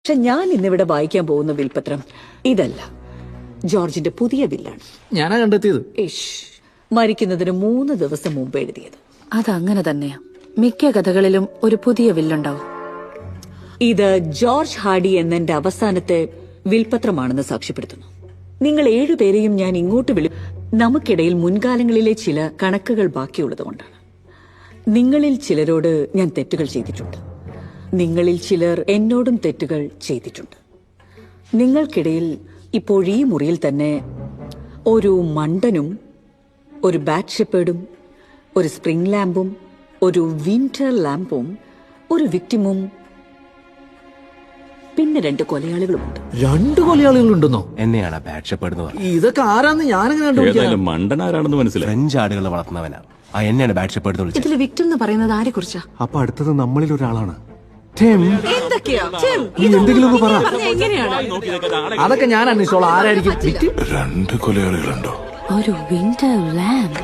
പക്ഷെ ഞാൻ ഇന്നിവിടെ വായിക്കാൻ പോകുന്ന വിൽപത്രം ഇതല്ല, ജോർജിന്റെ പുതിയ വില്ലാണ്. ഞാനാ കണ്ടെത്തിയത്. മരിക്കുന്നതിന് 3 ദിവസം മുമ്പ് എഴുതിയത്. അതങ്ങനെ തന്നെയാ, മിക്ക കഥകളിലും ഒരു പുതിയ വില്ലുണ്ടാവും. ഇത് ജോർജ് ഹാർഡി എന്നെന്റെ അവസാനത്തെ വിൽപത്രമാണെന്ന് സാക്ഷ്യപ്പെടുത്തുന്നു. നിങ്ങൾ 7 പേരെയും ഞാൻ ഇങ്ങോട്ട് നമുക്കിടയിൽ മുൻകാലങ്ങളിലെ ചില കണക്കുകൾ ബാക്കിയുള്ളതുകൊണ്ടാണ്. നിങ്ങളിൽ ചിലരോട് ഞാൻ തെറ്റുകൾ ചെയ്തിട്ടുണ്ട്, നിങ്ങളിൽ ചിലർ എന്നോടും തെറ്റുകൾ ചെയ്തിട്ടുണ്ട്. നിങ്ങൾക്കിടയിൽ ഇപ്പോൾ ഈ മുറിയിൽ തന്നെ ഒരു മണ്ടനും ഒരു ബാറ്റ് ഷെപ്പേർഡും ഒരു സ്പ്രിംഗ് ലാമ്പും ഒരു വിന്റർ ലാമ്പും ഒരു വിക്ടിമും പിന്നെ 2 കൊലയാളികളുമുണ്ട്. 2 കൊലയാളികളുണ്ടെന്നോ? എന്നെയാണ് ബാറ്റ് ഷെപ്പേർഡ്. ഇതൊക്കെ ആരാന്ന് ഞാനെങ്ങനെ കണ്ടുപിടിക്കാം? മണ്ടൻ ആരാണെന്ന് മനസ്സിലായി. ഫ്രഞ്ച് ആടുകൾ വളർത്തുന്നവനാ. എന്നെയാണ് ബാറ്റ് ഷെപ്പേർഡ് വിളിച്ചത്. ഇതിൽ വിക്ടിം എന്ന് പറയുന്നത് ആരെ കുറിച്ചാ? അപ്പൊ അടുത്തത് നമ്മളിൽ ഒരാളാണ്. എന്തെങ്കിലും പറ. അതൊക്കെ ഞാൻ അന്വേഷിച്ചോളാം. ആരായിരിക്കും? 2 കൊലയാളികളുണ്ടോ? ഒരു വിന്റർ ലാമ്പ്.